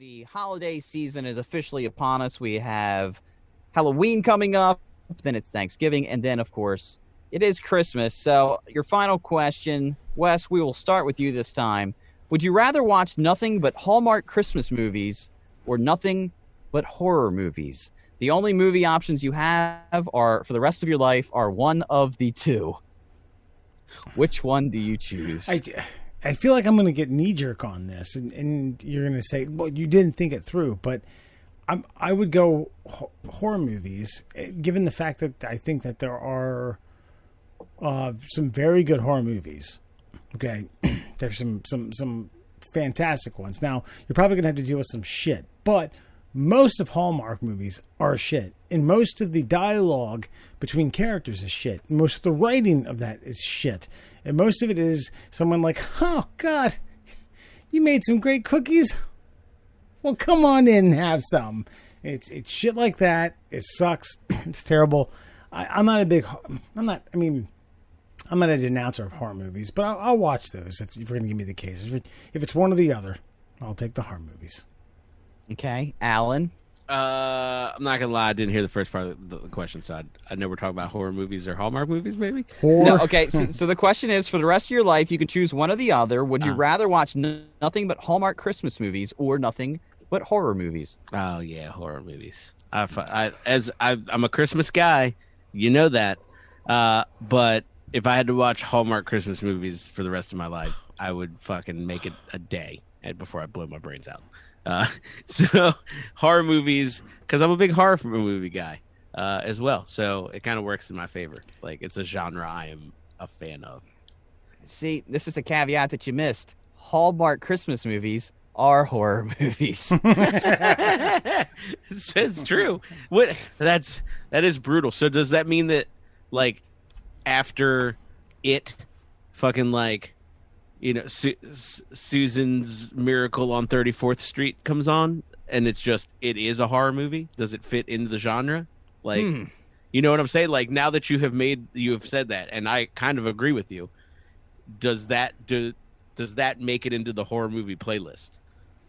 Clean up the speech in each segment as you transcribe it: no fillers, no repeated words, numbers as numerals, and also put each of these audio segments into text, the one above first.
The holiday season is officially upon us. We have Halloween coming up, then it's Thanksgiving, and then, of course, it is Christmas. So, your final question, Wes, we will start with you this time. Would you rather watch nothing but Hallmark Christmas movies or nothing but horror movies? The only movie options you have are for the rest of your life are one of the two. Which one do you choose? I feel like I'm going to get knee-jerk on this, and you're going to say, well, you didn't think it through, but I would go horror movies, given the fact that I think that there are some very good horror movies. Okay, there's some fantastic ones. Now, you're probably going to have to deal with some shit, but most of Hallmark movies are shit, and most of the dialogue between characters is shit. Most of the writing of that is shit, and most of it is someone like, oh God, you made some great cookies. Well, come on in and have some. It's shit like that. It sucks. It's terrible. I'm not a denouncer of horror movies, but I'll watch those if you're going to give me the case. If it's one or the other, I'll take the horror movies. Okay, Alan. I'm not gonna lie, I didn't hear the first part of the question, so I know we're talking about horror movies or Hallmark movies, maybe. No, okay. So the question is, for the rest of your life, you can choose one or the other. Would you rather watch nothing but Hallmark Christmas movies or nothing but horror movies? Oh yeah, horror movies. I'm a Christmas guy, you know that. But if I had to watch Hallmark Christmas movies for the rest of my life, I would fucking make it a day before I blow my brains out. So horror movies, because I'm a big horror movie guy as well, so it kind of works in my favor. Like, it's a genre I am a fan of. See, this is the caveat that you missed. Hallmark Christmas movies are horror movies. It's true. That is brutal. So does that mean that, like, after it fucking, like, you know, Susan's Miracle on 34th Street comes on, and it is a horror movie? Does it fit into the genre? Like, you know what I'm saying? Like, now that you have said that, and I kind of agree with you, does that make it into the horror movie playlist?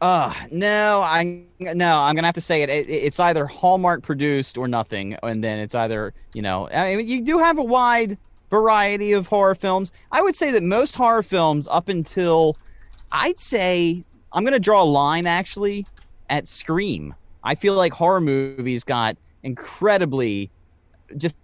No, I'm gonna have to say it. It's either Hallmark produced or nothing, and then it's either, you know, I mean, you do have a wide variety of horror films. I would say that most horror films, up until, I'd say, I'm going to draw a line actually at Scream. I feel like horror movies got incredibly, just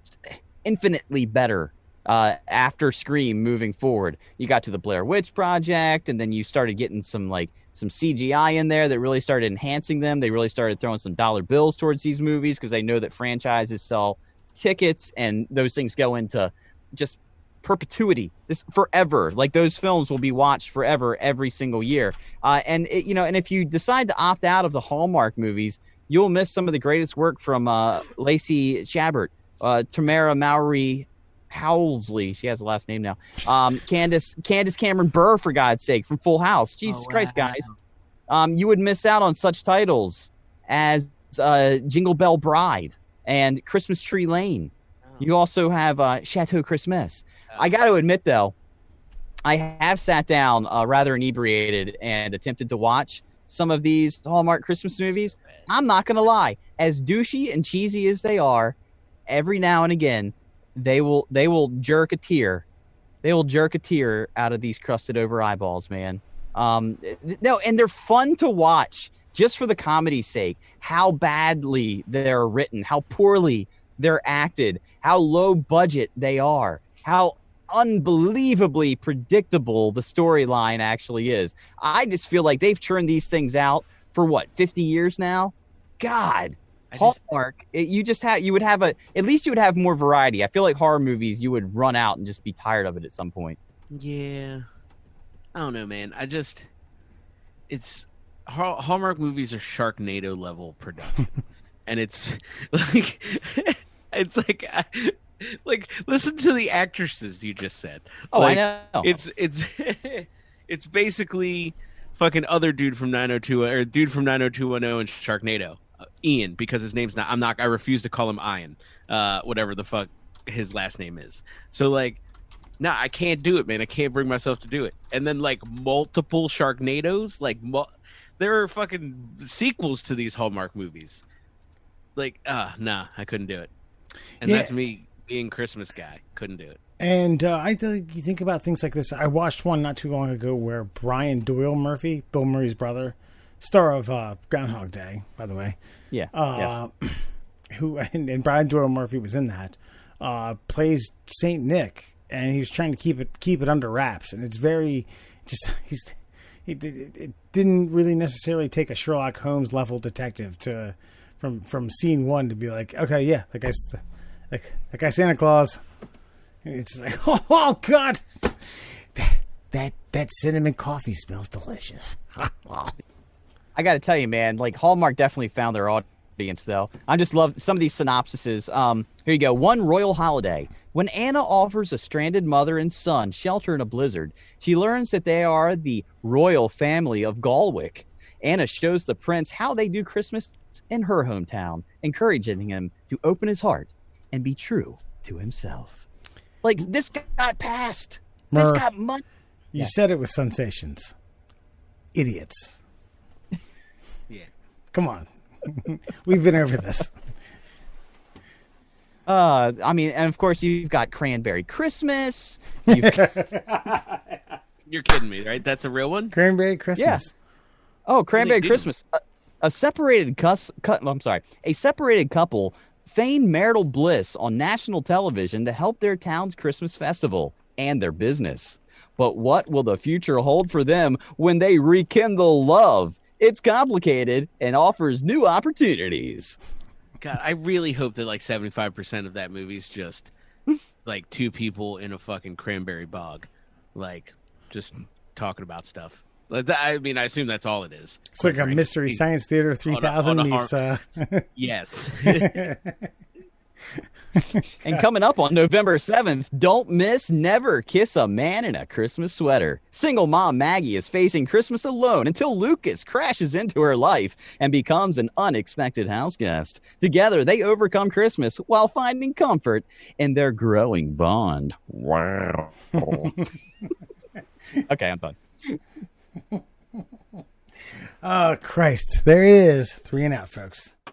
infinitely better after Scream moving forward. You got to the Blair Witch Project, and then you started getting some CGI in there that really started enhancing them. They really started throwing some dollar bills towards these movies because they know that franchises sell tickets, and those things go into just perpetuity, this forever. Like, those films will be watched forever every single year. And if you decide to opt out of the Hallmark movies, you'll miss some of the greatest work from Lacey Chabert, Tamara Mowry Housley. She has a last name now. Candace Cameron Burr, for God's sake, from Full House. Jesus Christ, guys. You would miss out on such titles as Jingle Bell Bride and Christmas Tree Lane. You also have Chateau Christmas. I got to admit, though, I have sat down rather inebriated and attempted to watch some of these Hallmark Christmas movies. I'm not going to lie. As douchey and cheesy as they are, every now and again, they will jerk a tear. They will jerk a tear out of these crusted over eyeballs, man. No, and they're fun to watch just for the comedy's sake. How badly they're written, how poorly they're acted, how low budget they are, how unbelievably predictable the storyline actually is. I just feel like they've churned these things out for 50 years now? God. Hallmark, at least you would have more variety. I feel like horror movies, you would run out and just be tired of it at some point. Yeah. I don't know, man. Hallmark movies are Sharknado level production. And it's like listen to the actresses you just said. Oh, like, I know. It's basically fucking other dude from 90210 and Sharknado. Ian, because his name's not. I refuse to call him Ian. Whatever the fuck his last name is. So, like, nah, I can't do it, man. I can't bring myself to do it. And then, like, multiple Sharknados, like there are fucking sequels to these Hallmark movies. Like, nah, I couldn't do it. And that's me being Christmas guy. Couldn't do it. And you think about things like this. I watched one not too long ago where Brian Doyle Murphy, Bill Murray's brother, star of Groundhog Day, by the way. Yeah. Yes. Who and Brian Doyle Murphy was in that. Plays Saint Nick, and he was trying to keep it under wraps, and it's very just it didn't really necessarily take a Sherlock Holmes level detective to from scene one to be like, okay, yeah, that guy's Santa Claus. And it's like, oh God, that cinnamon coffee smells delicious. I got to tell you, man, like Hallmark definitely found their audience, though. I just love some of these synopsises. Here you go. One royal holiday. When Anna offers a stranded mother and son shelter in a blizzard, she learns that they are the royal family of Galwick. Anna shows the prince how they do Christmas in her hometown, encouraging him to open his heart and be true to himself. Like, this got passed. This got money. You said it was sensations. Idiots. Yeah. Come on. We've been over this. I mean, and of course you've got Cranberry Christmas. You're kidding me, right? That's a real one? Cranberry Christmas. Yeah. Oh, Cranberry Christmas. A separated couple feign marital bliss on national television to help their town's Christmas festival and their business. But what will the future hold for them when they rekindle love? It's complicated and offers new opportunities. God, I really hope that like 75% of that movie is just like two people in a fucking cranberry bog, like just talking about stuff. Like that, I mean, I assume that's all it is. It's like a Mystery Science Theater 3000 meets. Yes. And coming up on November 7th, don't miss Never Kiss a Man in a Christmas Sweater. Single mom Maggie is facing Christmas alone until Lucas crashes into her life and becomes an unexpected house guest. Together, they overcome Christmas while finding comfort in their growing bond. Wow. Okay, I'm done. Oh, Christ. There it is. 3 and out, folks.